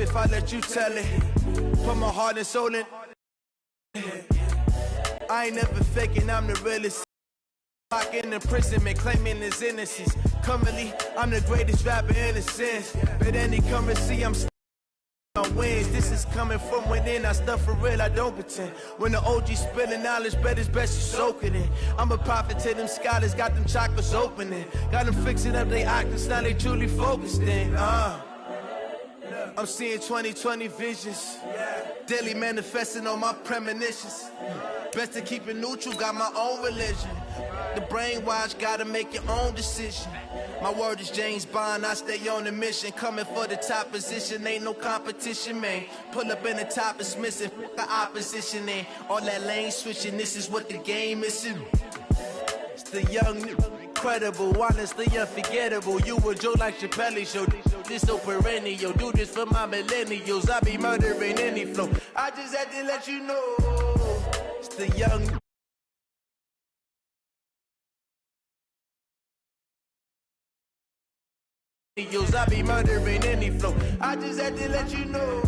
if I let you tell it. Put my heart and soul in. I ain't never faking, I'm the realest. Locking imprisonment, claiming his innocence. Currently, I'm the greatest rapper in a sense. But any currency, I'm on wins. This is coming from within. I stuff for real, I don't pretend. When the OG spilling knowledge, bet it's best you soak it in. I'm a prophet to them scholars, got them chakras opening. Got them fixing up their octaves, now they truly focused in. I'm seeing 2020 visions. Daily manifesting on my premonitions. Best to keep it neutral, got my own religion. The brainwash, gotta make your own decision. My word is James Bond, I stay on a mission. Coming for the top position, ain't no competition, man. Pull up in the top, it's missing, the opposition, man. All that lane switching, this is what the game is. It's the young, incredible, honestly unforgettable. You a Joe like Chappelle show. This so perennial, do this for my millennials. I be murdering any flow. I just had to let you know. It's the young. I be murdering any flow. I just had to let you know.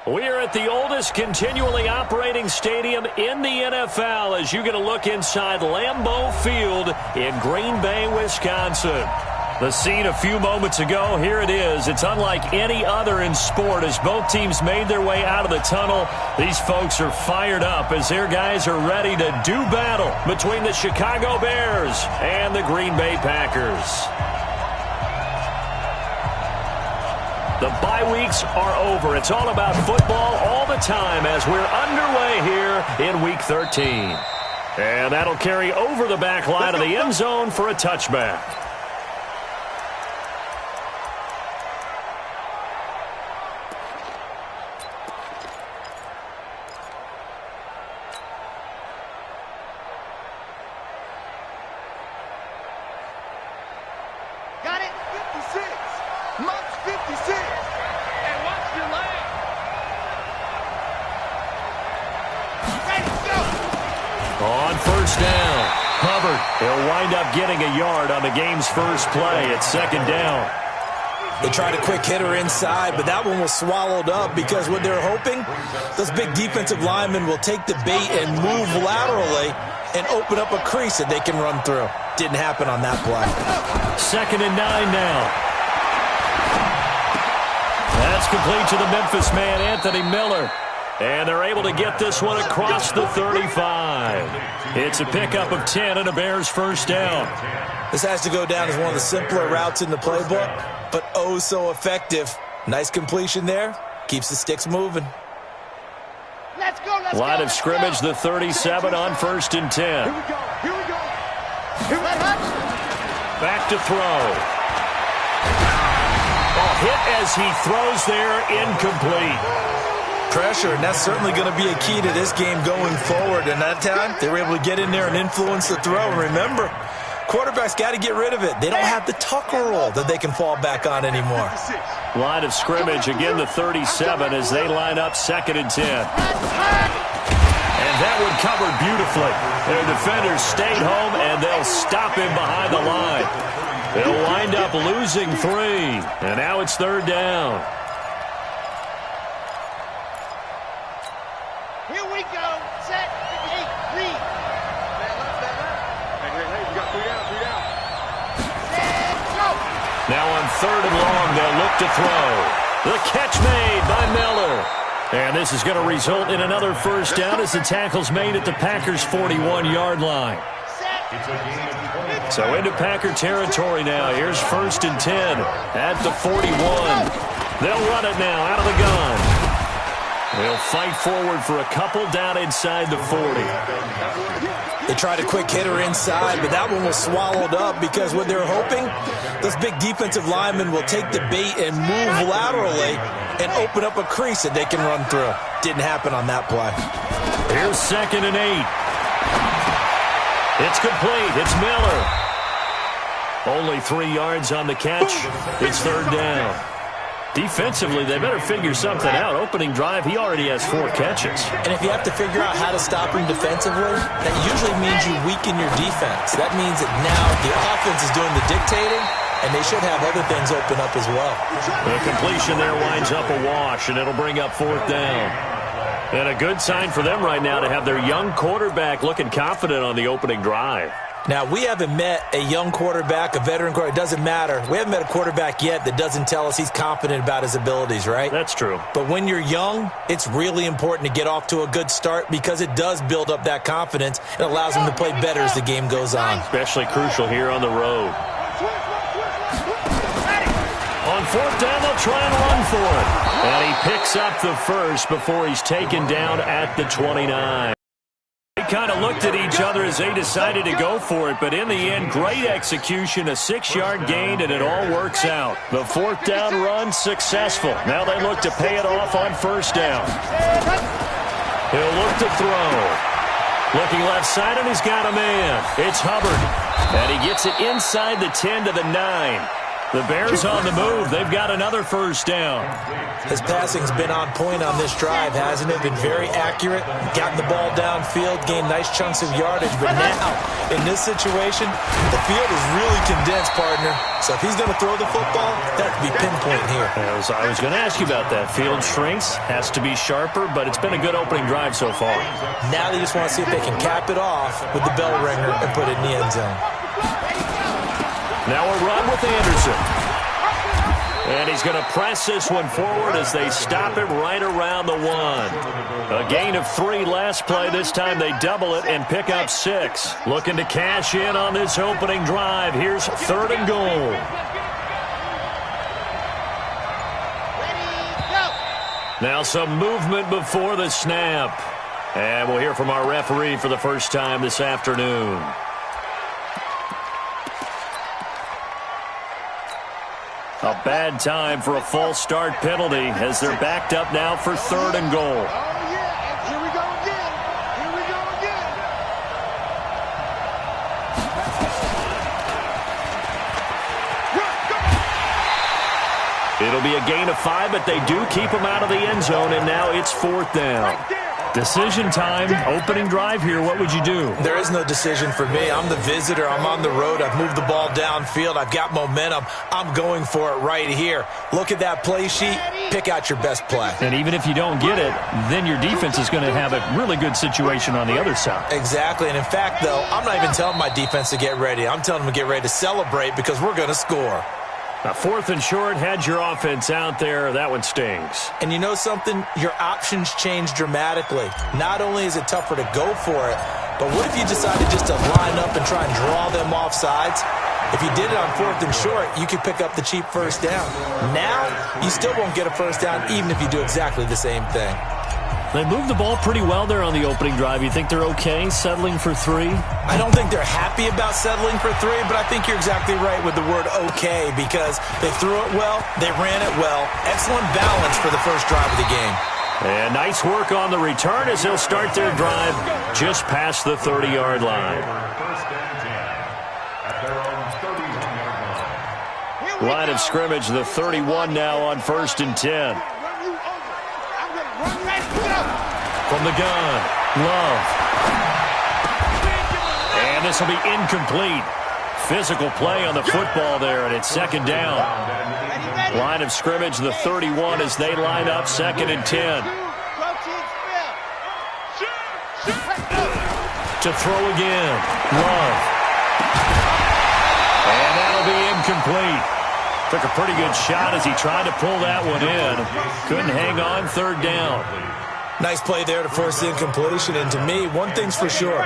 We are at the oldest continually operating stadium in the NFL as you get a look inside Lambeau Field in Green Bay, Wisconsin. The scene a few moments ago, here it is. It's unlike any other in sport as both teams made their way out of the tunnel. These folks are fired up as their guys are ready to do battle between the Chicago Bears and the Green Bay Packers. The bye weeks are over. It's all about football all the time as we're underway here in Week 13. And that'll carry over the back line of the end zone for a touchback. Got it? 56. Much 56. And watch your leg. Ready, go. On first down, Hubbard He'll wind up getting a yard on the game's first play at second down. They tried a quick hitter inside, but that one was swallowed up because what they're hoping, those big defensive linemen will take the bait and move laterally and open up a crease that they can run through. Didn't happen on that play. 2nd and 9 now. That's complete to the Memphis man, Anthony Miller. And they're able to get this one across the 35. It's a pickup of 10 and a Bears first down. This has to go down as one of the simpler routes in the playbook, but oh so effective. Nice completion there. Keeps the sticks moving. Let's go, let's Line go, of scrimmage, the 37 on 1st and 10. Here we go, here we go. Here we go. Back to throw. A hit as he throws there, incomplete. Pressure, and that's certainly going to be a key to this game going forward. And that time, they were able to get in there and influence the throw. And remember, quarterbacks got to get rid of it. They don't have the Tucker roll that they can fall back on anymore. Line of scrimmage, again the 37 as they line up 2nd and 10. And that one covered beautifully. Their defenders stayed home, and they'll stop him behind the line. They'll wind up losing 3, and now it's 3rd down. Here we go. Set. Hey, read. Hey, we got 3 down, 3 down. Set, go. Now on 3rd and long, they'll look to throw. The catch made by Miller. And this is going to result in another first down as the tackle's made at the Packers' 41-yard line. So into Packer territory now. Here's 1st and 10 at the 41. They'll run it now out of the gun. They'll fight forward for a couple down inside the 40. They tried a quick hitter inside, but that one was swallowed up because what they're hoping, those big defensive linemen will take the bait and move laterally and open up a crease that they can run through. Didn't happen on that play. Here's 2nd and 8. It's complete. It's Miller. Only 3 yards on the catch. It's 3rd down. Defensively, they better figure something out. Opening drive, he already has 4 catches. And if you have to figure out how to stop him defensively, that usually means you weaken your defense. That means that now the offense is doing the dictating, and they should have other things open up as well. The completion there winds up a wash, and it'll bring up 4th down. And a good sign for them right now to have their young quarterback looking confident on the opening drive. Now, we haven't met a young quarterback, a veteran quarterback. It doesn't matter. We haven't met a quarterback yet that doesn't tell us he's confident about his abilities, right? That's true. But when you're young, it's really important to get off to a good start because it does build up that confidence. It allows him to play better as the game goes on. Especially crucial here on the road. On 4th down, they'll try and run for it. And he picks up the first before he's taken down at the 29. They kind of looked at each other as they decided to go for it, but in the end, great execution, a 6-yard gain, and it all works out. The 4th down run successful. Now they look to pay it off on 1st down. He'll look to throw. Looking left side, and he's got a man. It's Hubbard. And he gets it inside the 10 to the 9. The Bears on the move. They've got another first down. His passing's been on point on this drive, hasn't it? Been very accurate. Gotten the ball downfield, gained nice chunks of yardage. But now, in this situation, the field is really condensed, partner. So if he's going to throw the football, that could be pinpoint here. I was going to ask you about that. Field shrinks, has to be sharper, but it's been a good opening drive so far. Now they just want to see if they can cap it off with the bell ringer and put it in the end zone. Now a run with Anderson. And he's going to press this one forward as they stop him right around the 1. A gain of 3 last play. This time they double it and pick up 6. Looking to cash in on this opening drive. Here's 3rd and goal. Now some movement before the snap. And we'll hear from our referee for the first time this afternoon. A bad time for a false start penalty as they're backed up now for 3rd and goal. Oh, yeah. Here we go again. Here we go again. It'll be a gain of 5, but they do keep him out of the end zone, and now it's 4th down. Decision time, opening drive here. What would you do? There is no decision for me. I'm the visitor. I'm on the road. I've moved the ball downfield. I've got momentum. I'm going for it right here. Look at that play sheet. Pick out your best play. And even if you don't get it, then your defense is going to have a really good situation on the other side. Exactly. And in fact, though, I'm not even telling my defense to get ready. I'm telling them to get ready to celebrate because we're going to score. A 4th and short, had your offense out there. That one stings. And you know something? Your options change dramatically. Not only is it tougher to go for it, but what if you decided just to line up and try and draw them off sides? If you did it on 4th and short, you could pick up the cheap first down. Now, you still won't get a first down even if you do exactly the same thing. They moved the ball pretty well there on the opening drive. You think they're okay settling for 3? I don't think they're happy about settling for 3, but I think you're exactly right with the word okay because they threw it well, they ran it well. Excellent balance for the first drive of the game. And nice work on the return as they'll start their drive just past the 30-yard line. Line of scrimmage, the 31 now on 1st and 10. From the gun, Love. And this will be incomplete. Physical play on the football there, and it's 2nd down. Line of scrimmage, the 31 as they line up 2nd and 10. To throw again, Love. And that'll be incomplete. Took a pretty good shot as he tried to pull that one in. Couldn't hang on, 3rd down. Nice play there to force the incompletion. And to me, one thing's for sure.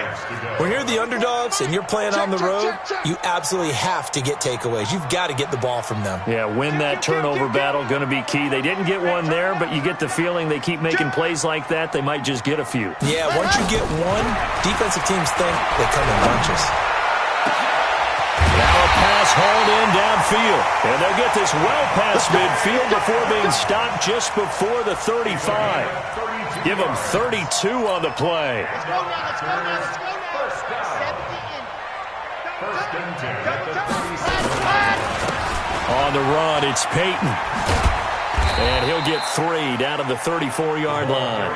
When you're the underdogs and you're playing on the road, you absolutely have to get takeaways. You've got to get the ball from them. Yeah, win that turnover battle, going to be key. They didn't get one there, but you get the feeling they keep making plays like that, they might just get a few. Yeah, once you get one, defensive teams think they come in bunches. Now a pass hauled in downfield. And they'll get this well past midfield before being stopped just before the 35. Give them 32 on the play. Let's go now. On the run, it's Peyton. And he'll get 3 down to the 34-yard line.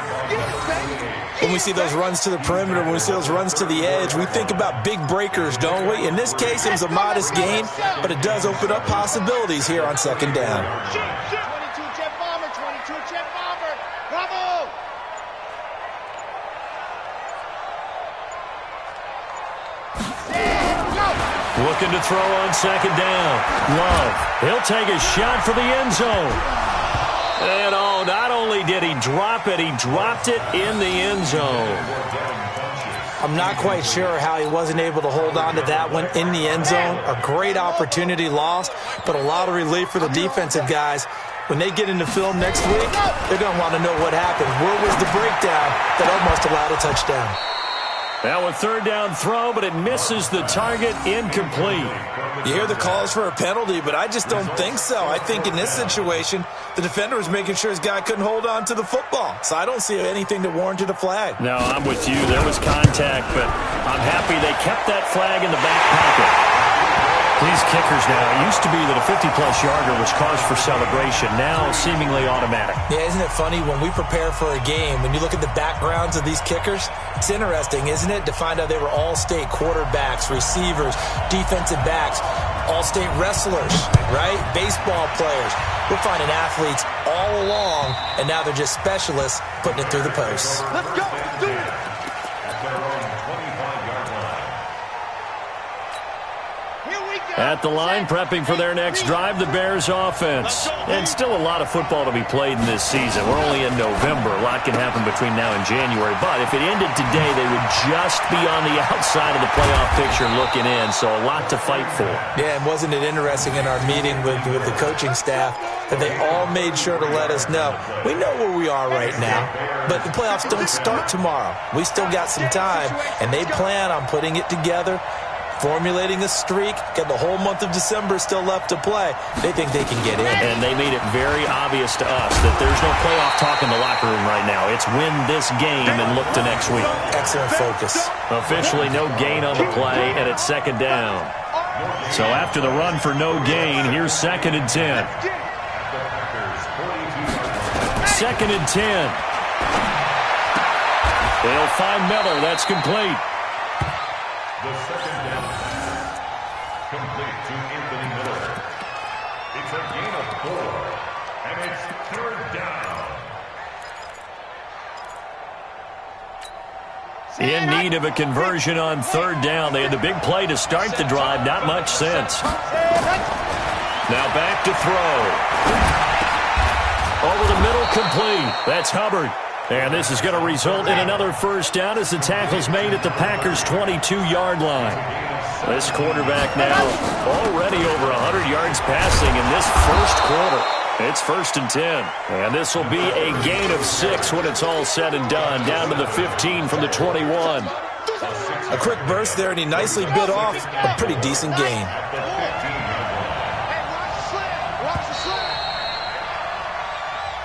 When we see those runs to the perimeter, when we see those runs to the edge, we think about big breakers, don't we? In this case, it was a modest gain, but it does open up possibilities here on 2nd down. 22 jet bomber, 22 jet bomber. Bravo! Looking to throw on 2nd down. Love. He'll take a shot for the end zone. And oh, not only did he drop it, he dropped it in the end zone. I'm not quite sure how he wasn't able to hold on to that one in the end zone. A great opportunity lost, but a lot of relief for the defensive guys. When they get into film next week, they're going to want to know what happened. Where was the breakdown that almost allowed a touchdown? Now a 3rd down throw, but it misses the target, incomplete. You hear the calls for a penalty, but I just don't think so. I think in this situation, the defender was making sure his guy couldn't hold on to the football. So I don't see anything that warranted a flag. No, I'm with you. There was contact, but I'm happy they kept that flag in the back pocket. These kickers now, it used to be that a 50-plus yarder was cause for celebration. Now, seemingly automatic. Yeah, isn't it funny when we prepare for a game, when you look at the backgrounds of these kickers, it's interesting, isn't it, to find out they were all-state quarterbacks, receivers, defensive backs, all-state wrestlers, right? Baseball players. We're finding athletes all along, and now they're just specialists putting it through the posts. Let's go. Let's do it. At the line, prepping for their next drive, the Bears offense. And still a lot of football to be played in this season. We're only in November. A lot can happen between now and January. But if it ended today, they would just be on the outside of the playoff picture looking in. So a lot to fight for. Yeah, and wasn't it interesting in our meeting with the coaching staff that they all made sure to let us know, we know where we are right now, but the playoffs don't start tomorrow. We still got some time, and they plan on putting it together, formulating a streak, got the whole month of December still left to play. They think they can get in. And they made it very obvious to us that there's no playoff talk in the locker room right now. It's win this game and look to next week. Excellent focus. Officially no gain on the play, and it's 2nd down. So after the run for no gain, here's 2nd and 10. 2nd and 10. They'll find Miller. That's complete. The second down. Complete to Anthony Miller. It's a gain of 4, and it's third down. In need of a conversion on third down. They had the big play to start the drive. Not much sense. Now back to throw. Over the middle, complete. That's Hubbard. And this is going to result in another first down as the tackle's made at the Packers' 22-yard line. This quarterback now already over 100 yards passing in this first quarter. It's 1st and 10. And this will be a gain of 6 when it's all said and done. Down to the 15 from the 21. A quick burst there, and he nicely bit off a pretty decent gain.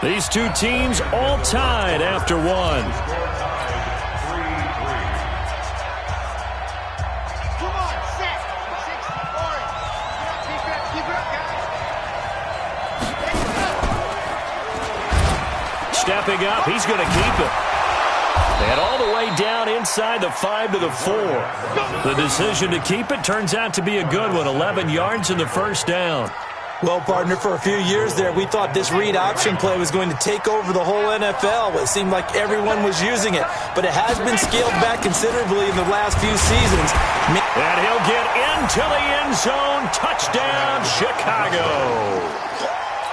These two teams all tied after one. Stepping up, he's going to keep it. And all the way down inside the 5 to the 4. The decision to keep it turns out to be a good one. 11 yards in the first down. Well, partner, for a few years there, we thought this read option play was going to take over the whole NFL. It seemed like everyone was using it, but it has been scaled back considerably in the last few seasons. And he'll get into the end zone. Touchdown, Chicago.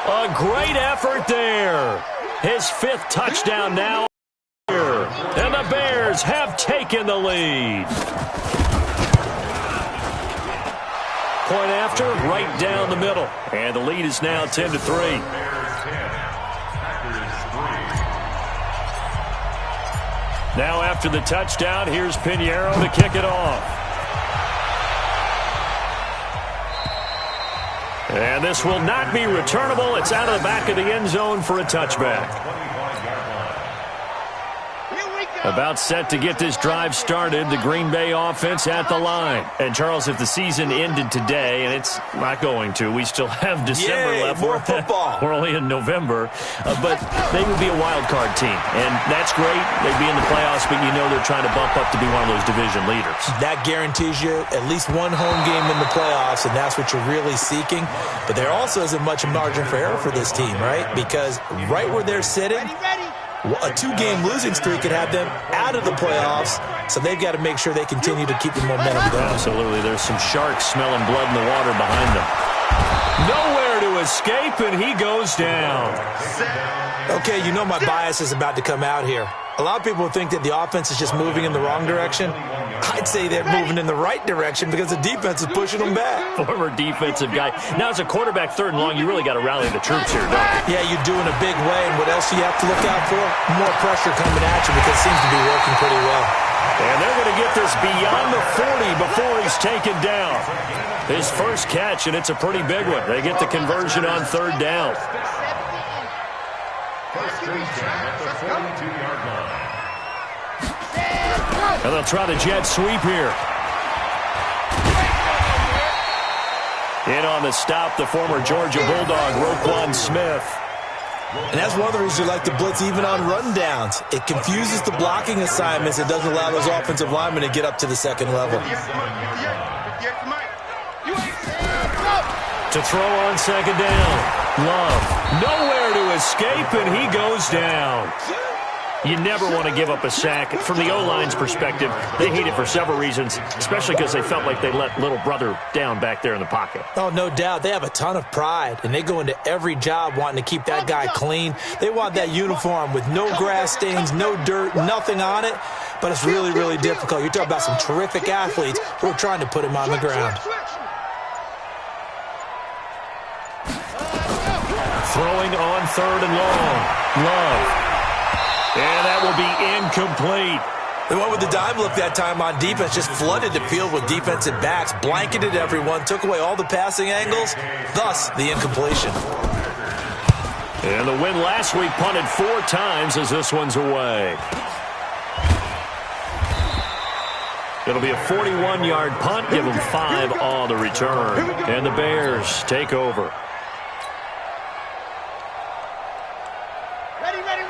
A great effort there. His 5th touchdown now. And the Bears have taken the lead. Point after, right down the middle. And the lead is now 10 to 3. Now after the touchdown, here's Pinheiro to kick it off. And this will not be returnable. It's out of the back of the end zone for a touchback. About set to get this drive started, the Green Bay offense at the line. And, Charles, if the season ended today, and it's not going to, we still have December left. More football. We're only in November. But they would be a wild card team. And that's great. They'd be in the playoffs, but you know they're trying to bump up to be one of those division leaders. That guarantees you at least one home game in the playoffs, and that's what you're really seeking. But there also isn't much margin for error for this team, right? Because right where they're sitting, a 2-game losing streak could have them out of the playoffs, so they've got to make sure they continue to keep the momentum going. Absolutely. There's some sharks smelling blood in the water behind them. Nowhere to escape, and he goes down. Okay, you know my bias is about to come out here. A lot of people think that the offense is just moving in the wrong direction. I'd say they're moving in the right direction because the defense is pushing them back. Former defensive guy. Now, as a quarterback 3rd and long, you really got to rally the troops here, don't you? Yeah, you do in a big way. And what else do you have to look out for? More pressure coming at you because it seems to be working pretty well. And they're going to get this beyond the 40 before he's taken down. His first catch, and it's a pretty big one. They get the conversion on 3rd down. First and 10 at the 42-yard line. And they'll try the jet sweep here. In on the stop, the former Georgia Bulldog, Roquan Smith. And that's one of the reasons you like to blitz even on rundowns. It confuses the blocking assignments. It doesn't allow those offensive linemen to get up to the second level. To throw on 2nd down. Love. Nowhere to escape, and he goes down. You never want to give up a sack. From the O-line's perspective, they hate it for several reasons, especially because they felt like they let little brother down back there in the pocket. Oh, no doubt. They have a ton of pride, and they go into every job wanting to keep that guy clean. They want that uniform with no grass stains, no dirt, nothing on it. But it's really, really difficult. You're talking about some terrific athletes who are trying to put him on the ground. Throwing on 3rd and long. Love. And that will be incomplete. They went with the dime look that time on defense, just flooded the field with defensive backs, blanketed everyone, took away all the passing angles, thus the incompletion. And the win last week punted 4 times as this one's away. It'll be a 41-yard punt, give them 5 on the return. And the Bears take over.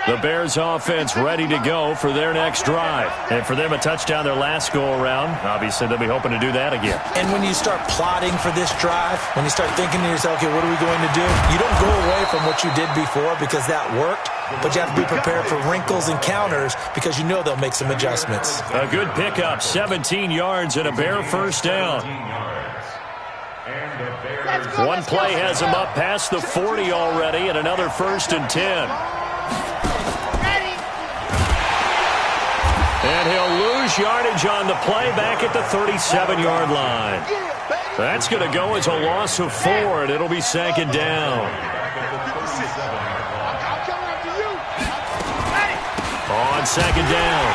The Bears offense ready to go for their next drive. And for them, a touchdown their last go-around. Obviously, they'll be hoping to do that again. And when you start plotting for this drive, when you start thinking to yourself, okay, what are we going to do? You don't go away from what you did before because that worked, but you have to be prepared for wrinkles and counters because you know they'll make some adjustments. A good pickup, 17 yards and a Bear first down. One play has him up past the 40 already and another 1st and 10. And he'll lose yardage on the play back at the 37-yard line. That's going to go as a loss of 4, and it'll be 2nd down. On 2nd down,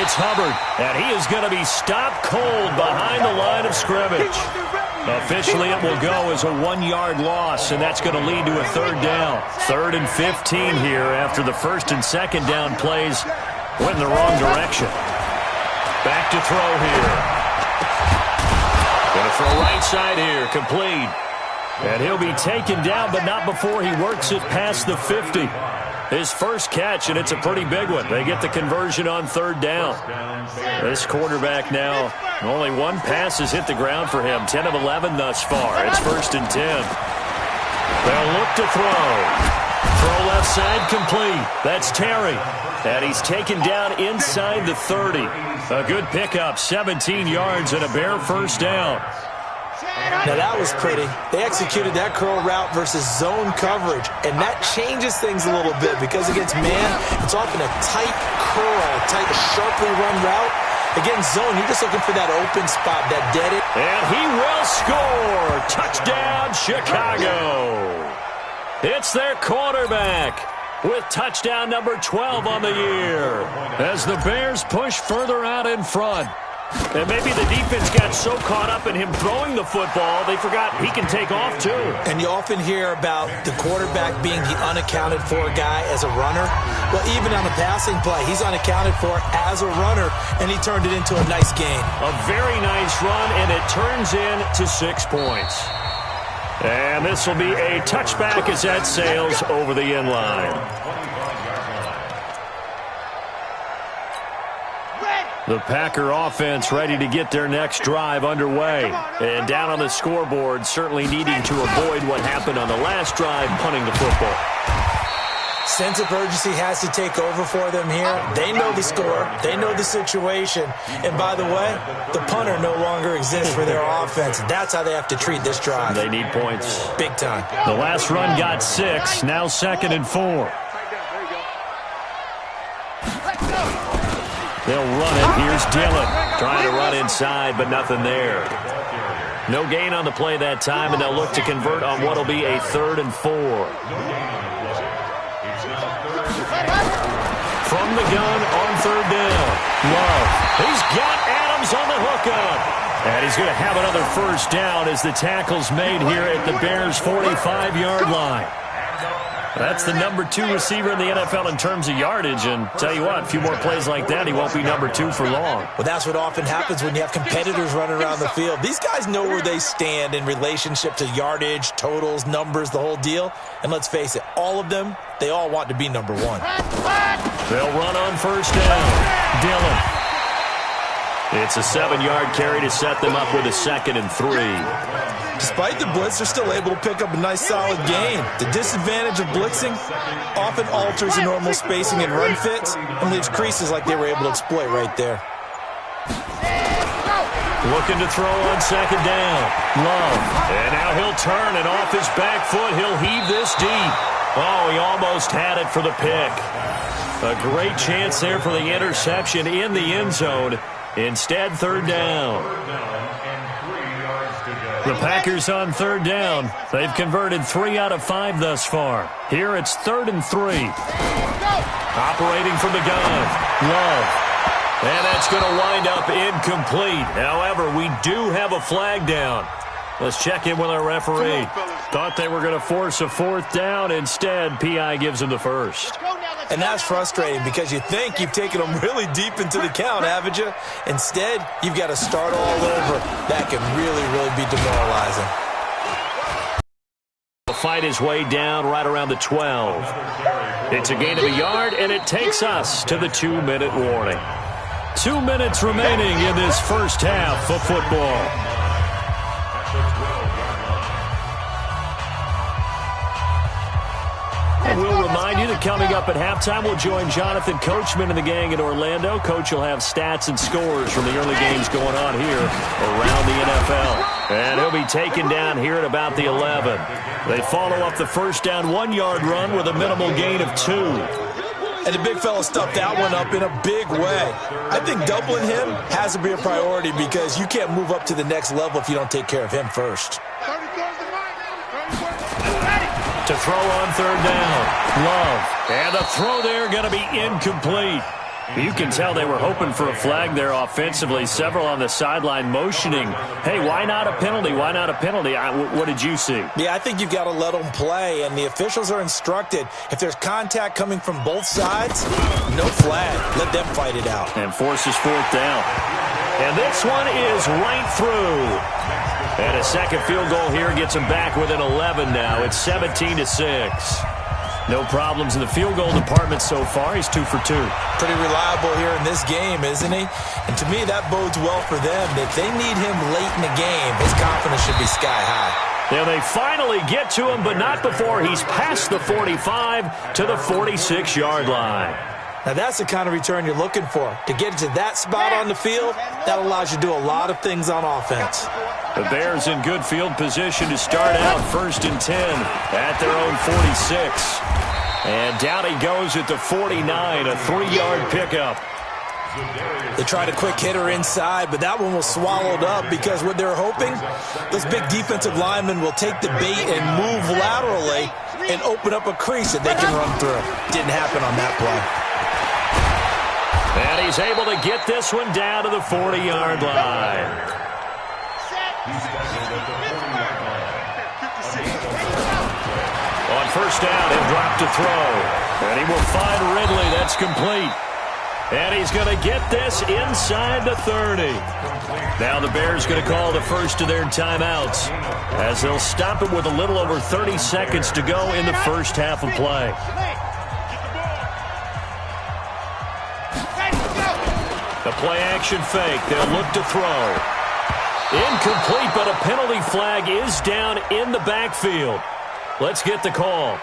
it's Hubbard, and he is going to be stopped cold behind the line of scrimmage. Officially, it will go as a 1-yard loss, and that's going to lead to a 3rd down. 3rd and 15 here after the 1st and 2nd down plays went in the wrong direction. Back to throw here. Going to throw right side here, complete. And he'll be taken down, but not before he works it past the 50. His first catch, and it's a pretty big one. They get the conversion on 3rd down. This quarterback now, only one pass has hit the ground for him. 10 of 11 thus far. It's 1st and 10. They'll look to throw. Throw left side, complete. That's Terry. And he's taken down inside the 30. A good pickup, 17 yards and a Bear first down. Now that was pretty. They executed that curl route versus zone coverage, and that changes things a little bit because against man, it's often a tight curl, tight, sharply run route. Against zone, you're just looking for that open spot, that dead end. And he will score. Touchdown, Chicago. It's their quarterback with touchdown number 12 on the year as the Bears push further out in front. And maybe the defense got so caught up in him throwing the football, they forgot he can take off too. And you often hear about the quarterback being the unaccounted for guy as a runner. Well, even on a passing play, he's unaccounted for as a runner, and he turned it into a nice gain. A very nice run, and it turns into 6 points. And this will be a touchback as that sails over the end line. The Packer offense ready to get their next drive underway. And down on the scoreboard, certainly needing to avoid what happened on the last drive, punting the football. Sense of urgency has to take over for them here. They know the score. They know the situation. And by the way, the punter no longer exists for their offense. That's how they have to treat this drive. They need points. Big time. The last run got 6. Now 2nd and 4. They'll run it. Here's Dillon trying to run inside, but nothing there. No gain on the play that time, and they'll look to convert on what will be a 3rd and 4. From the gun on 3rd down. Love. He's got Adams on the hookup. And he's going to have another first down as the tackle's made here at the Bears' 45-yard line. That's the number 2 receiver in the NFL in terms of yardage. And tell you what, a few more plays like that, he won't be number 2 for long. Well, that's what often happens when you have competitors running around the field. These guys know where they stand in relationship to yardage, totals, numbers, the whole deal. And let's face it, all of them, they all want to be number 1. They'll run on first down. Dillon. It's a 7-yard carry to set them up with a 2nd and 3. Despite the blitz, they're still able to pick up a nice solid gain. The disadvantage of blitzing often alters the normal spacing and run fits and leaves creases like they were able to exploit right there. Looking to throw on 2nd down. Love. And now he'll turn, and off his back foot, he'll heave this deep. Oh, he almost had it for the pick. A great chance there for the interception in the end zone. Instead, 3rd down. The Packers on 3rd down. They've converted 3 out of 5 thus far. Here it's 3rd and 3. Operating from the gun. Love. And that's going to wind up incomplete. However, we do have a flag down. Let's check in with our referee. Thought they were going to force a 4th down. Instead, P.I. gives them the first. And that's frustrating because you think you've taken them really deep into the count, haven't you? Instead, you've got to start all over. That can really, really be demoralizing. fight his way down right around the 12. It's a gain of a yard, and it takes us to the 2-minute warning. 2 minutes remaining in this first half of football. And we'll remind you that coming up at halftime, we'll join Jonathan Coachman and the gang in Orlando. Coach will have stats and scores from the early games going on here around the NFL. And he'll be taken down here at about the 11. They follow up the first down 1-yard run with a minimal gain of 2. And the big fella stuffed that one up in a big way. I think doubling him has to be a priority because you can't move up to the next level if you don't take care of him first. To throw on third down. Love. And the throw there going to be incomplete. You can tell they were hoping for a flag there offensively. Several on the sideline motioning, hey, why not a penalty? Why not a penalty? What did you see? Yeah, I think you've got to let them play, and the officials are instructed. If there's contact coming from both sides, no flag. Let them fight it out. And forces fourth down. And this one is right through. And a second field goal here gets him back within 11 now. It's 17-6. No problems in the field goal department so far. He's 2 for 2. Pretty reliable here in this game, isn't he? And to me, that bodes well for them. If they need him late in the game, his confidence should be sky high. Yeah, they finally get to him, but not before he's past the 45 to the 46-yard line. Now, that's the kind of return you're looking for. To get to that spot on the field, that allows you to do a lot of things on offense. The Bears in good field position to start out 1st and 10 at their own 46. And down he goes at the 49, a 3-yard pickup. They tried a quick hitter inside, but that one was swallowed up because what they're hoping, those big defensive linemen will take the bait and move laterally and open up a crease that they can run through. Didn't happen on that play. And he's able to get this one down to the 40-yard line. On first down, he'll drop to throw. And he will find Ridley. That's complete. And he's going to get this inside the 30. Now the Bears going to call the first of their timeouts as they'll stop it with a little over 30 seconds to go in the first half of play. The play-action fake. They'll look to throw. Incomplete, but a penalty flag is down in the backfield. Let's get the call.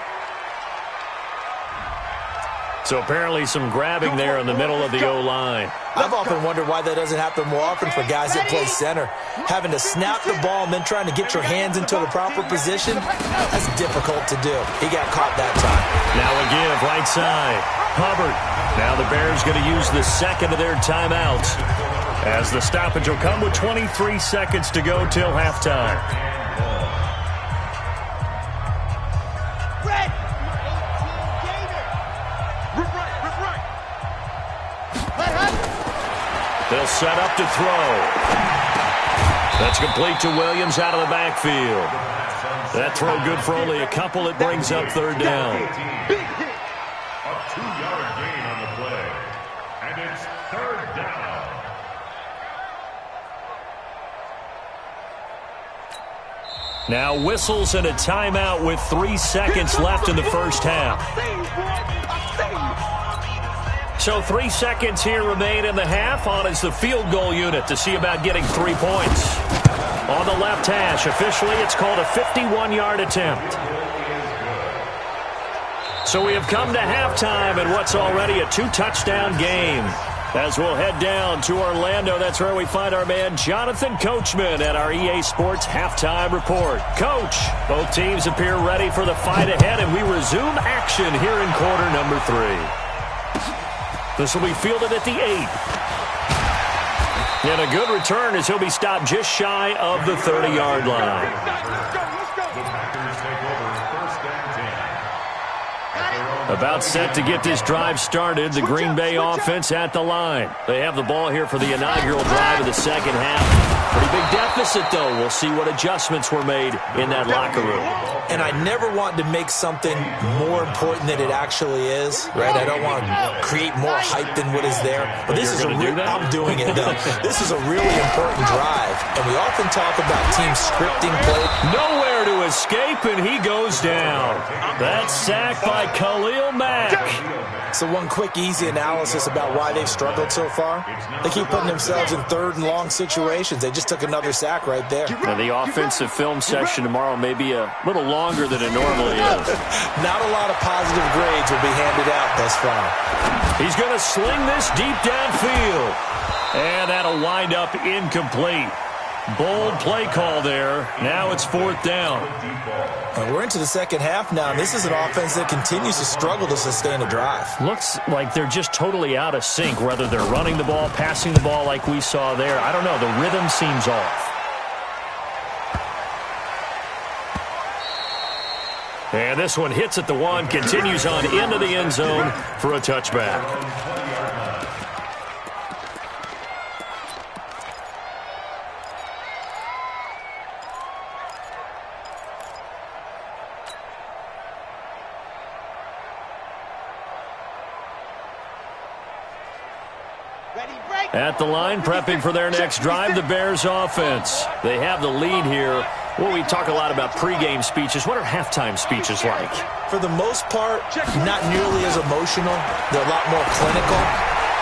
So apparently some grabbing there in the middle of the O-line. I've often wondered why that doesn't happen more often for guys that play center. Having to snap the ball and then trying to get your hands into the proper position, that's difficult to do. He got caught that time. Now a give, right side. Hubbard. Now the Bears going to use the second of their timeouts as the stoppage will come with 23 seconds to go till halftime. They'll set up to throw. That's complete to Williams out of the backfield. That throw good for only a couple. It brings up third down. A 2-yard gain on the play. And it's third down. Now whistles and a timeout with 3 seconds left in the first half. So 3 seconds here remain in the half. On is the field goal unit to see about getting 3 points. On the left hash, officially it's called a 51-yard attempt. So we have come to halftime in what's already a 2-touchdown game. As we'll head down to Orlando, that's where we find our man Jonathan Coachman at our EA Sports Halftime Report. Coach, both teams appear ready for the fight ahead, and we resume action here in quarter number 3. This will be fielded at the 8. And a good return as he'll be stopped just shy of the 30-yard line. The Packers take over first and 10. About set to get this drive started, the Green Bay offense at the line. They have the ball here for the inaugural drive of the second half. Pretty big deficit, though. We'll see what adjustments were made in that locker room. And I never want to make something more important than it actually is, right? I don't want to create more hype than what is there. But this is do that? I'm doing it, though. This is a really important drive. And we often talk about team scripting play. Nowhere there to escape, and he goes down. That's sacked by Khalil Mack. So one quick, easy analysis about why they've struggled so far. They keep putting themselves in third and long situations. They just took another sack right there. Now, the offensive film session tomorrow may be a little longer than it normally is. Not a lot of positive grades will be handed out thus far. He's going to sling this deep downfield. And that'll wind up incomplete. Bold play call there. Now it's fourth down. And we're into the second half now. This is an offense that continues to struggle to sustain a drive. Looks like they're just totally out of sync, whether they're running the ball, passing the ball like we saw there. I don't know. The rhythm seems off. And this one hits at the 1, continues on into the end zone for a touchback. At the line, prepping for their next drive, the Bears offense. They have the lead here. Well, we talk a lot about pregame speeches. What are halftime speeches like? For the most part, not nearly as emotional. They're a lot more clinical.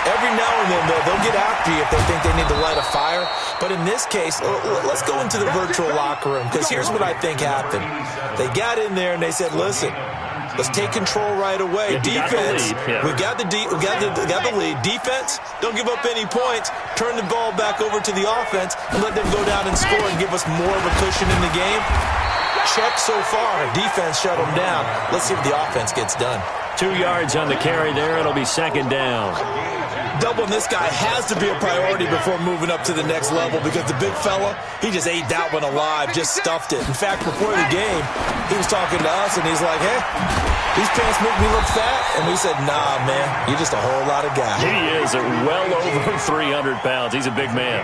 Every now and then, they'll get after you if they think they need to light a fire. But in this case, let's go into the virtual locker room, because here's what I think happened. They got in there and they said, listen, let's take control right away. Defense, we got the lead. Defense, don't give up any points. Turn the ball back over to the offense and let them go down and score and give us more of a cushion in the game. Check so far. Defense shut them down. Let's see if the offense gets done. 2 yards on the carry there. It'll be second down. Doubling this guy has to be a priority before moving up to the next level, because the big fella, he just ate that one alive, just stuffed it. In fact, before the game, he was talking to us, and he's like, hey, these pants make me look fat. And we said, nah, man, you're just a whole lot of guy. He is at well over 300 pounds. He's a big man.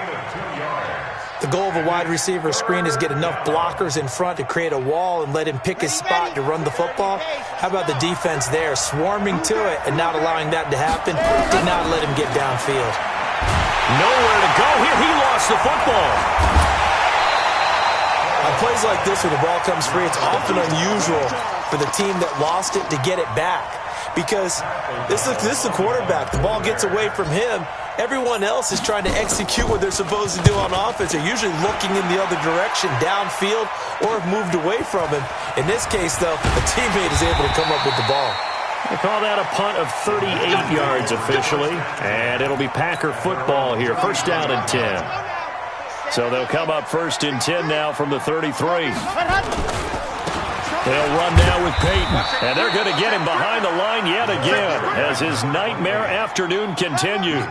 The goal of a wide receiver screen is get enough blockers in front to create a wall and let him pick his spot to run the football. How about the defense there, swarming to it and not allowing that to happen? Did not let him get downfield. Nowhere to go here. He lost the football. On plays like this, when the ball comes free, it's often unusual for the team that lost it to get it back, because this is the quarterback. The ball gets away from him. Everyone else is trying to execute what they're supposed to do on offense. They're usually looking in the other direction, downfield, or have moved away from him. In this case, though, a teammate is able to come up with the ball. They call that a punt of 38 yards officially, and it'll be Packer football here. First down and 10. So they'll come up first and 10 now from the 33. They'll run now with Peyton, and they're going to get him behind the line yet again as his nightmare afternoon continues.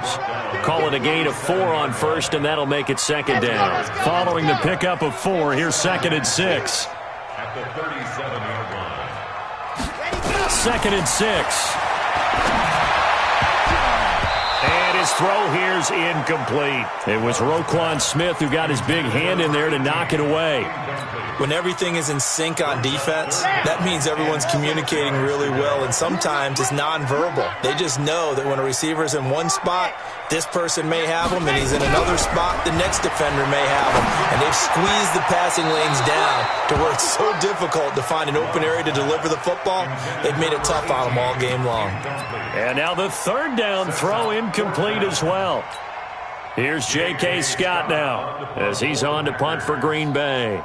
Call it a gain of 4 on first, and that'll make it second down. Following the pickup of 4, here's second and 6. At the 37-yard line. Second and 6. And his throw here's incomplete. It was Roquan Smith who got his big hand in there to knock it away. When everything is in sync on defense, that means everyone's communicating really well, and sometimes it's nonverbal. They just know that when a receiver's in one spot, this person may have him, and he's in another spot, the next defender may have him. And they've squeezed the passing lanes down to where it's so difficult to find an open area to deliver the football. They've made it tough on them all game long. And now the third down throw incomplete as well. Here's J.K. Scott now as he's on to punt for Green Bay.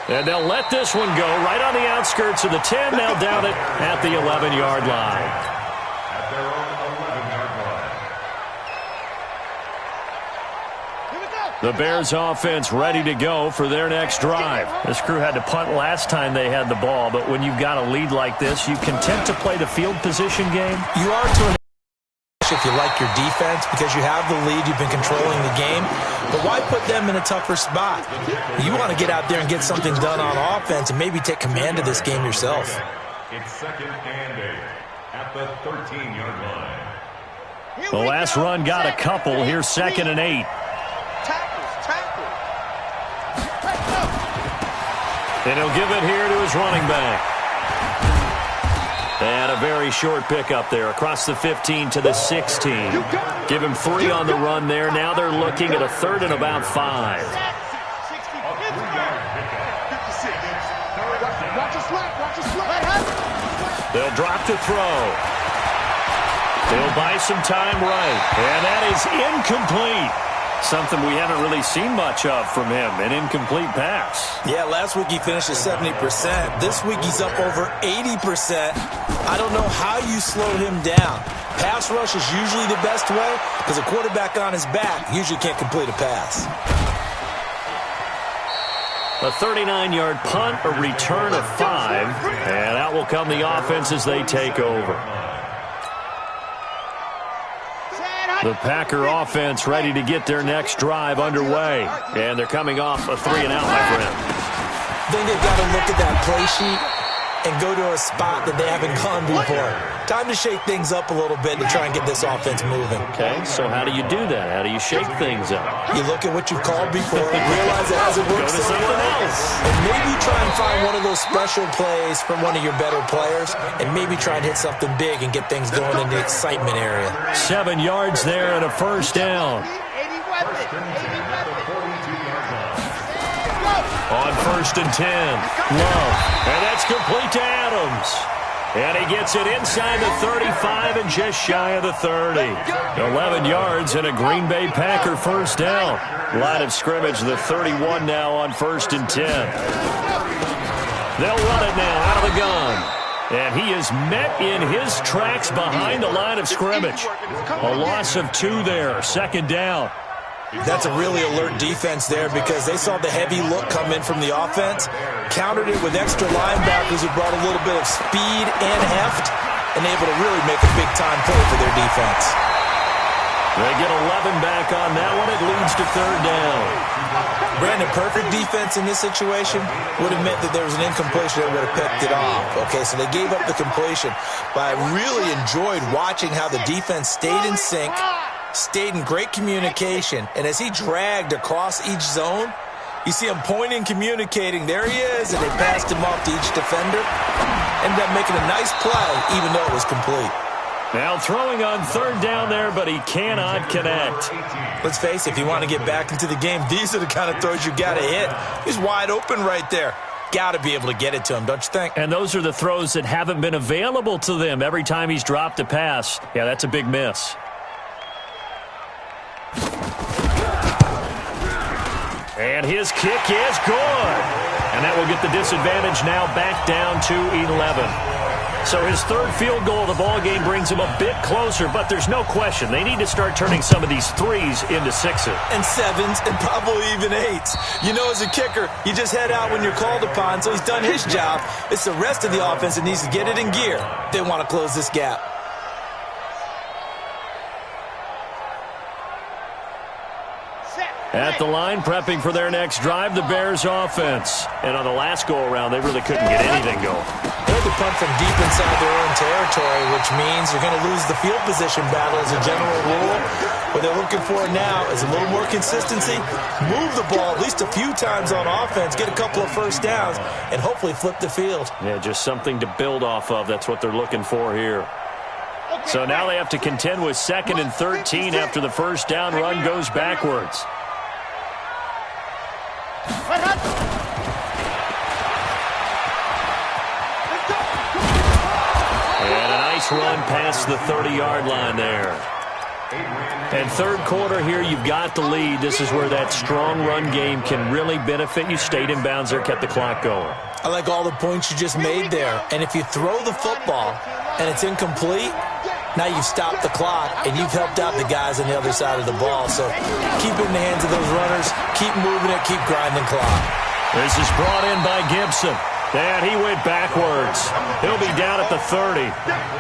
And they'll let this one go right on the outskirts of the 10. Now down it at the 11-yard line. At their own 11-yard line. The Bears offense ready to go for their next drive. This crew had to punt last time they had the ball, but when you've got a lead like this, you content to play the field position game? You are to an if you like your defense, because you have the lead, you've been controlling the game. But why put them in a tougher spot? You want to get out there and get something done on offense and maybe take command of this game yourself. It's second and 8 at the 13-yard line. The last run got a couple. Here's second and 8. And he'll give it here to his running back. And a very short pickup there across the 15 to the 16. Give him 3 on the run there. Now they're looking at a 3rd and about 5. They'll drop to throw. They'll buy some time right. And that is incomplete. Something we haven't really seen much of from him, an incomplete pass. Yeah, last week he finished at 70%. This week he's up over 80%. I don't know how you slow him down. Pass rush is usually the best way because a quarterback on his back usually can't complete a pass. A 39-yard punt, a return of 5, and out will come the offense as they take over. The Packer offense ready to get their next drive underway. And they're coming off a 3-and-out, my friend. I think they've got to look at that play sheet and go to a spot that they haven't gone before. Time to shake things up a little bit to try and get this offense moving. Okay, so how do you do that? How do you shake things up? You look at what you've called before and realize it hasn't worked Go to something else. And maybe try and find one of those special plays from one of your better players and maybe try and hit something big and get things going in the excitement area. 7 yards there and a first down. On 1st and 10, Love, and that's complete to Adams. And he gets it inside the 35 and just shy of the 30. 11 yards and a Green Bay Packer first down. Line of scrimmage, the 31 now on 1st and 10. They'll run it now out of the gun. And he is met in his tracks behind the line of scrimmage. A loss of 2 there, 2nd down. That's a really alert defense there because they saw the heavy look come in from the offense, countered it with extra linebackers who brought a little bit of speed and heft, and able to really make a big-time play for their defense. They get 11 back on that one. It leads to 3rd down. Brandon, perfect defense in this situation would have meant that there was an incompletion that would have picked it off. Okay, so they gave up the completion, but I really enjoyed watching how the defense stayed in sync, stayed in great communication, and as he dragged across each zone, you see him pointing, communicating. There he is, and they passed him off to each defender. Ended up making a nice play, even though it was complete. Now throwing on 3rd down there, but he cannot connect. Let's face it, if you want to get back into the game, these are the kind of throws you got to hit. He's wide open right there. Got to be able to get it to him, don't you think? And those are the throws that haven't been available to them every time he's dropped a pass. Yeah, that's a big miss. And his kick is good. And that will get the disadvantage now back down to 11. So his 3rd field goal of the ball game brings him a bit closer, but there's no question they need to start turning some of these 3s into 6s. And 7s and probably even 8s. You know, as a kicker, you just head out when you're called upon, so he's done his job. It's the rest of the offense that needs to get it in gear. They want to close this gap. At the line, prepping for their next drive, the Bears offense. And on the last go-around, they really couldn't get anything going. They had to punt from deep inside their own territory, which means you're going to lose the field position battle as a general rule. What they're looking for now is a little more consistency, move the ball at least a few times on offense, get a couple of first downs, and hopefully flip the field. Yeah, just something to build off of. That's what they're looking for here. So now they have to contend with 2nd and 13 after the first down run goes backwards. And a nice run past the 30-yard line there. And 3rd quarter here, you've got the lead. This is where that strong run game can really benefit you. Stayed in bounds there, kept the clock going. I like all the points you just made there. And if you throw the football and it's incomplete, now you've stopped the clock and you've helped out the guys on the other side of the ball. So keep it in the hands of those runners. Keep moving it. Keep grinding clock. This is brought in by Gibson. And he went backwards. He'll be down at the 30.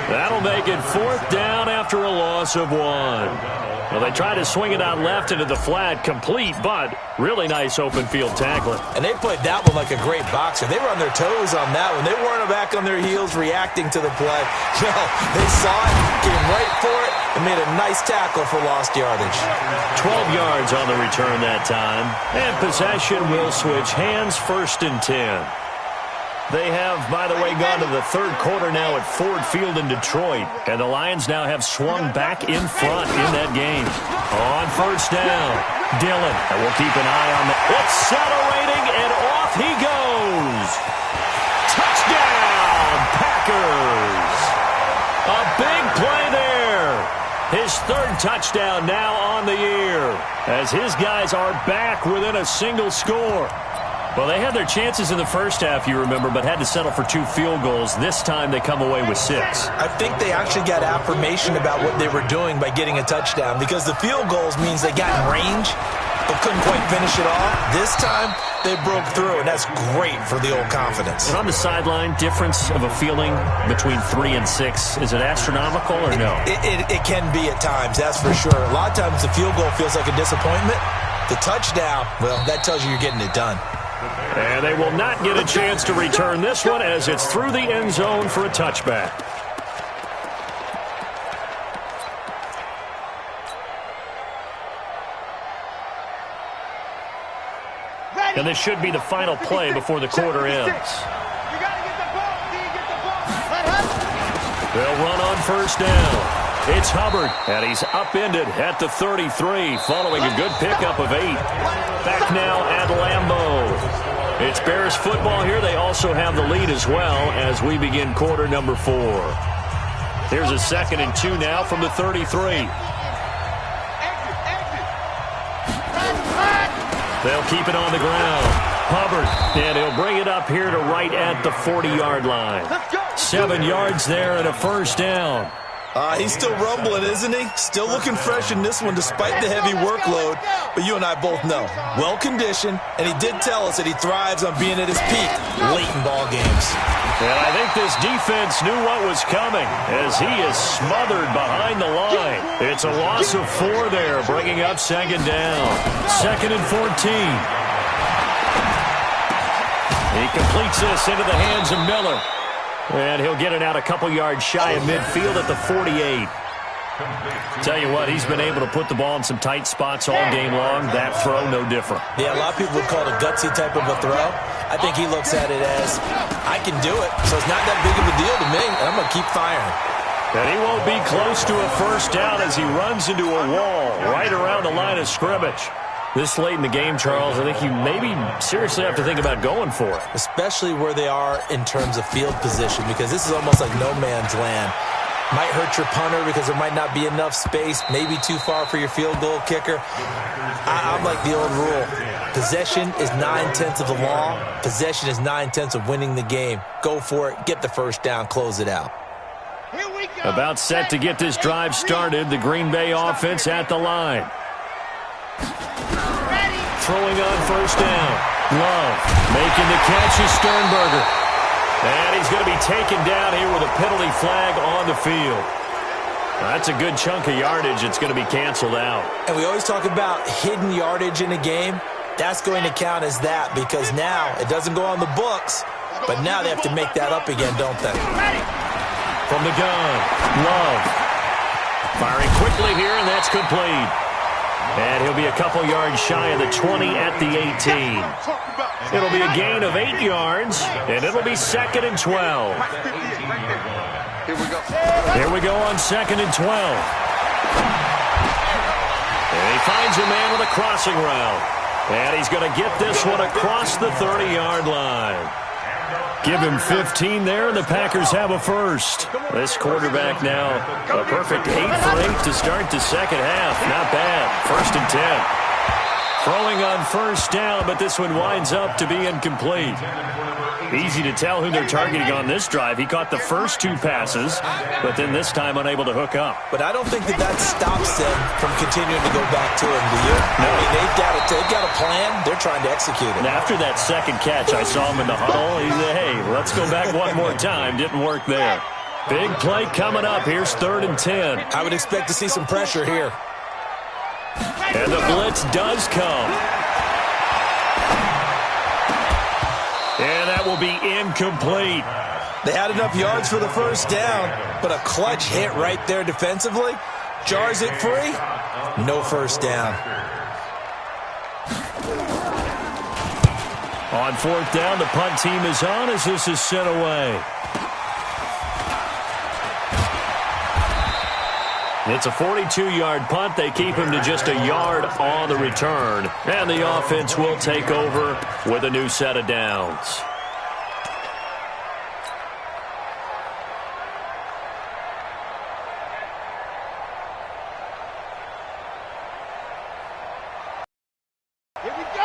That'll make it 4th down after a loss of 1. Well, they tried to swing it out left into the flat, complete, but really nice open field tackling. And they played that one like a great boxer. They were on their toes on that one. They weren't back on their heels reacting to the play. No, they saw it, came right for it, and made a nice tackle for lost yardage. 12 yards on the return that time. And possession will switch hands, 1st and 10. They have, by the way, gone to the third quarter now at Ford Field in Detroit. And the Lions now have swung back in front in that game. On first down, Dillon. And we'll keep an eye on that. Accelerating, and off he goes. Touchdown, Packers. A big play there. His third touchdown now on the year, as his guys are back within a single score. Well, they had their chances in the first half, you remember, but had to settle for 2 field goals. This time they come away with 6. I think they actually got affirmation about what they were doing by getting a touchdown, because the field goals means they got in range but couldn't quite finish it off. This time they broke through, and that's great for the old confidence. And on the sideline, difference of a feeling between 3 and 6, is it astronomical or no? It can be at times, that's for sure. A lot of times the field goal feels like a disappointment. The touchdown, well, that tells you you're getting it done. And they will not get a chance to return this one, as it's through the end zone for a touchback. And this should be the final play before the quarter ends. They'll run on first down. It's Hubbard, and he's upended at the 33, following a good pickup of 8. Back now at Lambeau. It's Bears football here. They also have the lead as well as we begin quarter number 4. Here's a 2nd and 2 now from the 33. They'll keep it on the ground. Hubbard, and he'll bring it up here to right at the 40-yard line. 7 yards there and a first down. He's still rumbling, isn't he? Still looking fresh in this one despite the heavy workload. But you and I both know, well-conditioned, and he did tell us that he thrives on being at his peak late in ball games. And I think this defense knew what was coming, as he is smothered behind the line. It's a loss of 4 there, bringing up 2nd down. 2nd and 14. He completes this into the hands of Miller. And he'll get it out a couple yards shy of midfield at the 48. Tell you what, he's been able to put the ball in some tight spots all game long. That throw, no different. Yeah, a lot of people would call it a gutsy type of a throw. I think he looks at it as, I can do it, so it's not that big of a deal to me, and I'm going to keep firing. And he won't be close to a first down as he runs into a wall right around the line of scrimmage. This late in the game, Charles, I think you maybe seriously have to think about going for it. Especially where they are in terms of field position, because this is almost like no man's land. Might hurt your punter because there might not be enough space, maybe too far for your field goal kicker. I'm like the old rule. Possession is 9/10 of the law. Possession is 9/10 of winning the game. Go for it, get the first down, close it out. About set to get this drive started, the Green Bay offense at the line. Throwing on first down. Love making the catch is Sternberger. And he's going to be taken down here with a penalty flag on the field. That's a good chunk of yardage. It's going to be canceled out. And we always talk about hidden yardage in a game. That's going to count as that, because now it doesn't go on the books, but now they have to make that up again, don't they? From the gun, Love. Firing quickly here, and that's complete. And he'll be a couple yards shy of the 20 at the 18. It'll be a gain of 8 yards, and it'll be 2nd and 12. Here we go on 2nd and 12. And he finds a man with a crossing route. And he's going to get this one across the 30-yard line. Give him 15 there, and the Packers have a first. This quarterback now, a perfect 8 for 8 to start the second half. Not bad. 1st and 10. Throwing on first down, but this one winds up to be incomplete. Easy to tell who they're targeting on this drive. He caught the first 2 passes, but then this time unable to hook up. But I don't think that stops them from continuing to go back to him, do you? No. I mean, they've got a plan. They're trying to execute it. And after that second catch, I saw him in the huddle. He said, hey, let's go back one more time. Didn't work there. Big play coming up. Here's 3rd and 10. I would expect to see some pressure here. And the blitz does come. And that will be incomplete. They had enough yards for the first down, but a clutch hit right there defensively. Jars it free. No first down. On fourth down, the punt team is on as this is sent away. It's a 42-yard punt. They keep him to just a yard on the return. And the offense will take over with a new set of downs.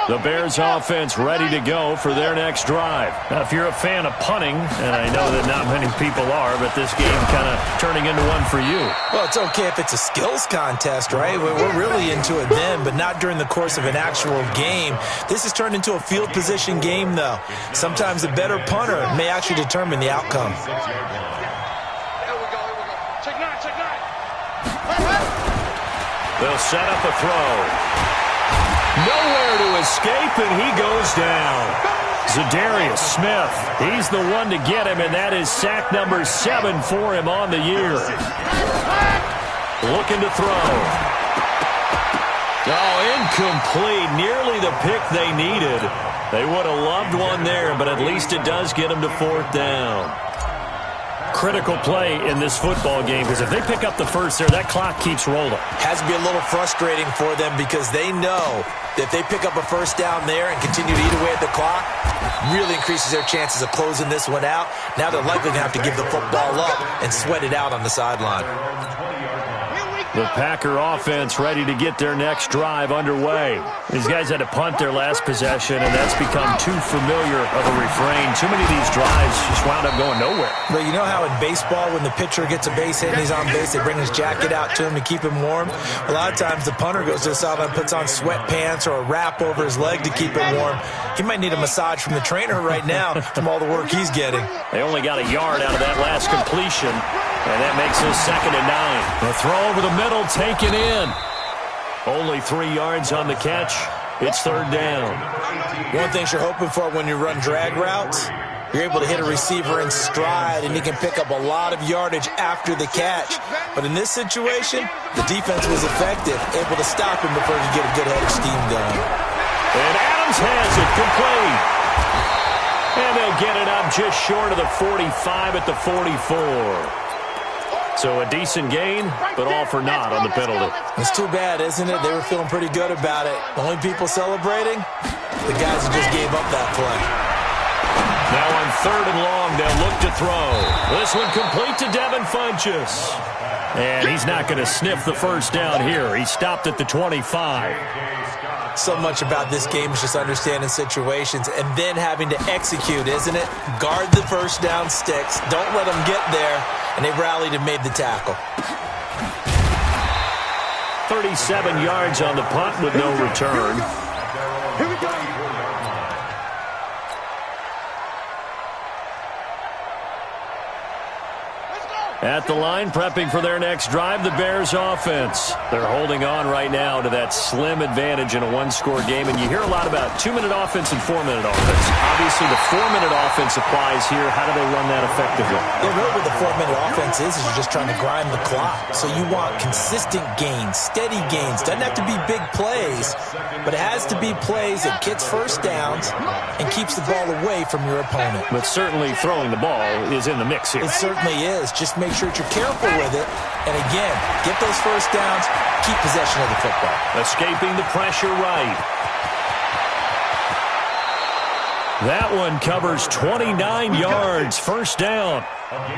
The Bears offense ready to go for their next drive. Now, if you're a fan of punting, and I know that not many people are, but this game kind of turning into one for you. Well, it's okay if it's a skills contest, right? We're really into it then, but not during the course of an actual game. This has turned into a field position game, though. Sometimes a better punter may actually determine the outcome. They'll set up a throw. Nowhere to escape, and he goes down. Zadarius Smith, he's the one to get him, and that is sack number 7 for him on the year. Looking to throw. Oh, incomplete. Nearly the pick they needed. They would have loved one there, but at least it does get them to fourth down. Critical play in this football game, because if they pick up the first there, that clock keeps rolling. Has to be a little frustrating for them because they know that if they pick up a first down there and continue to eat away at the clock, really increases their chances of closing this one out. Now they're likely going to have to give the football up and sweat it out on the sideline. The Packer offense ready to get their next drive underway. These guys had to punt their last possession, and that's become too familiar of a refrain. Too many of these drives just wound up going nowhere. But you know how in baseball, when the pitcher gets a base hit and he's on base, they bring his jacket out to him to keep him warm? A lot of times the punter goes to the sideline, puts on sweatpants or a wrap over his leg to keep him warm. He might need a massage from the trainer right now from all the work he's getting. They only got a yard out of that last completion, and that makes it 2nd and 9. The throw over the middle taken in. Only 3 yards on the catch. It's 3rd down. One thing you're hoping for when you run drag routes, you're able to hit a receiver in stride, and he can pick up a lot of yardage after the catch. But in this situation, the defense was effective, able to stop him before he could get a good head of steam going. And Adams has it complete. And they'll get it up just short of the 45 at the 44. So a decent gain, but all for naught on the penalty. It's too bad, isn't it? They were feeling pretty good about it. The only people celebrating, the guys who just gave up that play. Now on 3rd and long, they'll look to throw. This one complete to Devin Funchess. And he's not going to sniff the first down here. He stopped at the 25. So much about this game is just understanding situations and then having to execute, isn't it? Guard the first down sticks. Don't let them get there. And they rallied and made the tackle. 37 yards on the punt with no return. Here we go. At the line, prepping for their next drive, the Bears offense. They're holding on right now to that slim advantage in a one-score game, and you hear a lot about 2-minute offense and 4-minute offense. Obviously, the 4-minute offense applies here. How do they run that effectively? Yeah, really what the 4-minute offense is you're just trying to grind the clock. So you want consistent gains, steady gains. Doesn't have to be big plays, but it has to be plays that gets first downs and keeps the ball away from your opponent. But certainly throwing the ball is in the mix here. It certainly is. Just make sure that you're careful with it. And again, get those first downs, keep possession of the football. Escaping the pressure right. That one covers 29 yards. First down.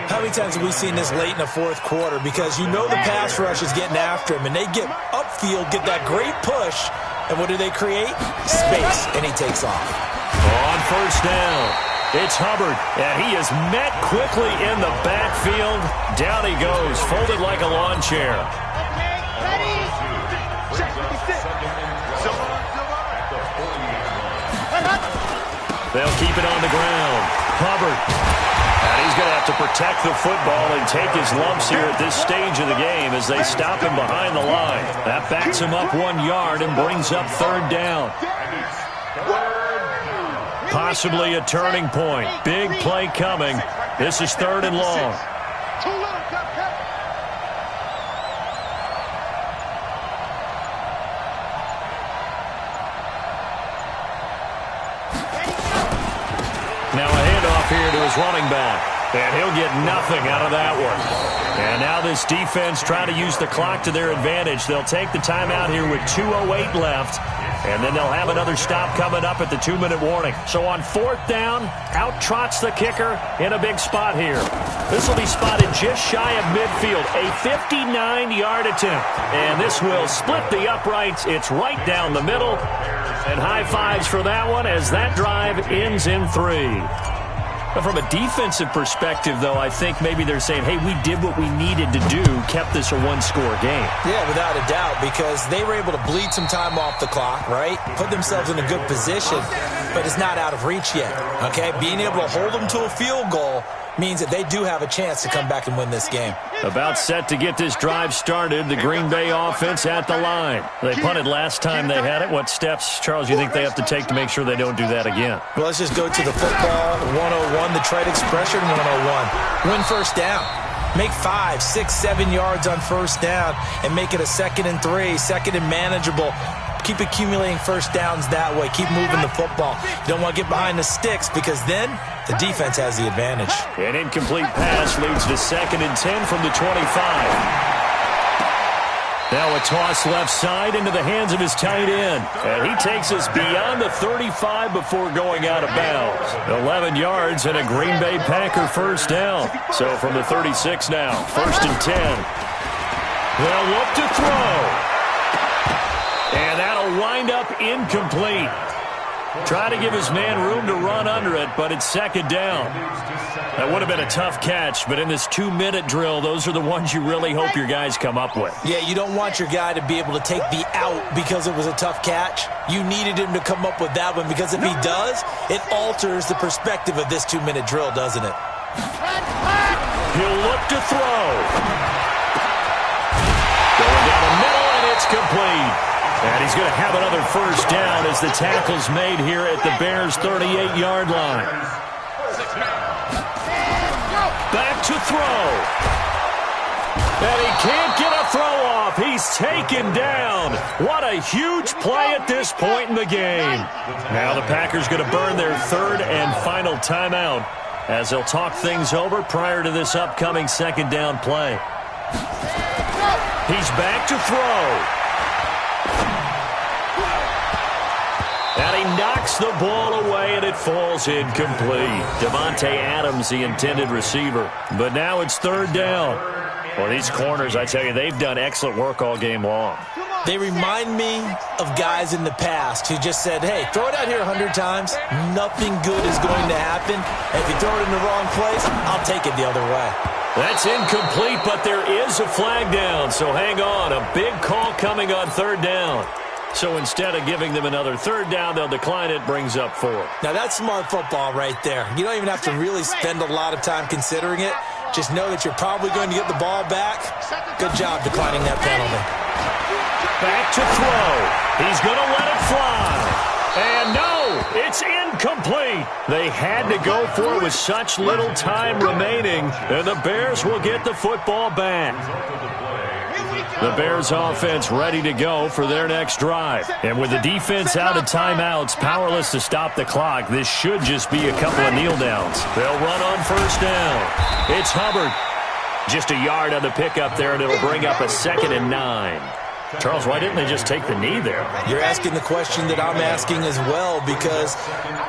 How many times have we seen this late in the fourth quarter? Because you know the pass rush is getting after him, and they get upfield, get that great push, and what do they create? Space, and he takes off. On first down. It's Hubbard, and he is met quickly in the backfield. Down he goes, folded like a lawn chair. Okay, ready. Check 56. They'll keep it on the ground. Hubbard. And he's going to have to protect the football and take his lumps here at this stage of the game as they stop him behind the line. That backs him up 1 yard and brings up 3rd down. Possibly a turning point. Big play coming. This is 3rd and long. running back. And he'll get nothing out of that one. And now this defense trying to use the clock to their advantage. They'll take the timeout here with 2:08 left. And then they'll have another stop coming up at the 2-minute warning. So on 4th down, out trots the kicker in a big spot here. This will be spotted just shy of midfield. A 59-yard attempt. And this will split the uprights. It's right down the middle. And high fives for that one as that drive ends in 3. But from a defensive perspective, though, I think maybe they're saying, hey, we did what we needed to do, kept this a one-score game. Yeah, without a doubt, because they were able to bleed some time off the clock, right? Put themselves in a good position, but it's not out of reach yet, okay? Being able to hold them to a field goal means that they do have a chance to come back and win this game. About set to get this drive started, the Green Bay offense at the line. They punted last time they had it. What steps, Charles, you think they have to take to make sure they don't do that again? Well, let's just go to the football 101, the trade expression 101. Win first down. Make 5, 6, 7 yards on first down and make it a 2nd and 3, 2nd and manageable. Keep accumulating first downs that way. Keep moving the football. You don't want to get behind the sticks because then the defense has the advantage. An incomplete pass leads to 2nd and 10 from the 25. Now a toss left side into the hands of his tight end. And he takes us beyond the 35 before going out of bounds. 11 yards and a Green Bay Packer first down. So from the 36 now, 1st and 10. They'll look to throw. And that'll wind up incomplete. Try to give his man room to run under it, but it's 2nd down. That would have been a tough catch, but in this 2-minute drill, those are the ones you really hope your guys come up with. Yeah, you don't want your guy to be able to take the out because it was a tough catch. You needed him to come up with that one because if he does, it alters the perspective of this 2-minute drill, doesn't it? He'll look to throw. Going down the middle, and it's complete. And he's going to have another first down as the tackle's made here at the Bears' 38-yard line. Back to throw. And he can't get a throw off. He's taken down. What a huge play at this point in the game. Now the Packers going to burn their 3rd and final timeout as they'll talk things over prior to this upcoming 2nd down play. He's back to throw. And he knocks the ball away, and it falls incomplete. Devontae Adams, the intended receiver. But now it's 3rd down. Well, these corners, I tell you, they've done excellent work all game long. They remind me of guys in the past who just said, hey, throw it out here 100 times. Nothing good is going to happen. And if you throw it in the wrong place, I'll take it the other way. That's incomplete, but there is a flag down. So hang on. A big call coming on 3rd down. So instead of giving them another 3rd down, they'll decline it, brings up 4. Now that's smart football right there. You don't even have to really spend a lot of time considering it. Just know that you're probably going to get the ball back. Good job declining that penalty. Back to throw. He's going to let it fly. And no, it's incomplete. They had to go for it with such little time remaining, and the Bears will get the football back. The Bears offense ready to go for their next drive. And with the defense out of timeouts, powerless to stop the clock, this should just be a couple of kneel downs. They'll run on first down. It's Hubbard. Just a yard on the pickup there, and it'll bring up a 2nd and 9. Charles, why didn't they just take the knee there? You're asking the question that I'm asking as well, because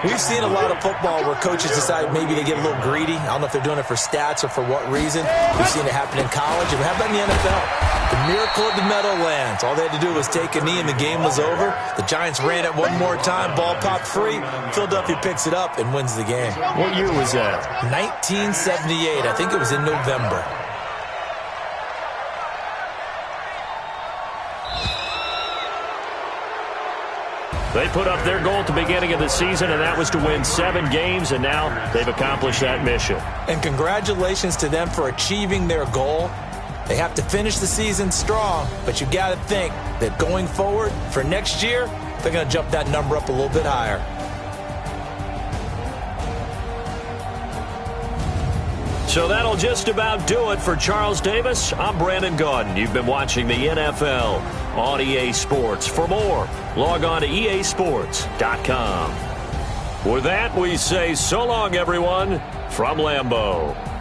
we've seen a lot of football where coaches decide maybe they get a little greedy. I don't know if they're doing it for stats or for what reason. We've seen it happen in college, and how about in the NFL? The miracle of the Meadowlands. All they had to do was take a knee, and the game was over. The Giants ran it one more time. Ball popped free. Philadelphia picks it up and wins the game. What year was that? 1978. I think it was in November. They put up their goal at the beginning of the season, and that was to win 7 games, and now they've accomplished that mission. And congratulations to them for achieving their goal. They have to finish the season strong, but you got to think that going forward for next year, they're going to jump that number up a little bit higher. So that'll just about do it for Charles Davis. I'm Brandon Gaudin. You've been watching the NFL on EA Sports. For more, log on to easports.com. With that, we say so long, everyone, from Lambeau.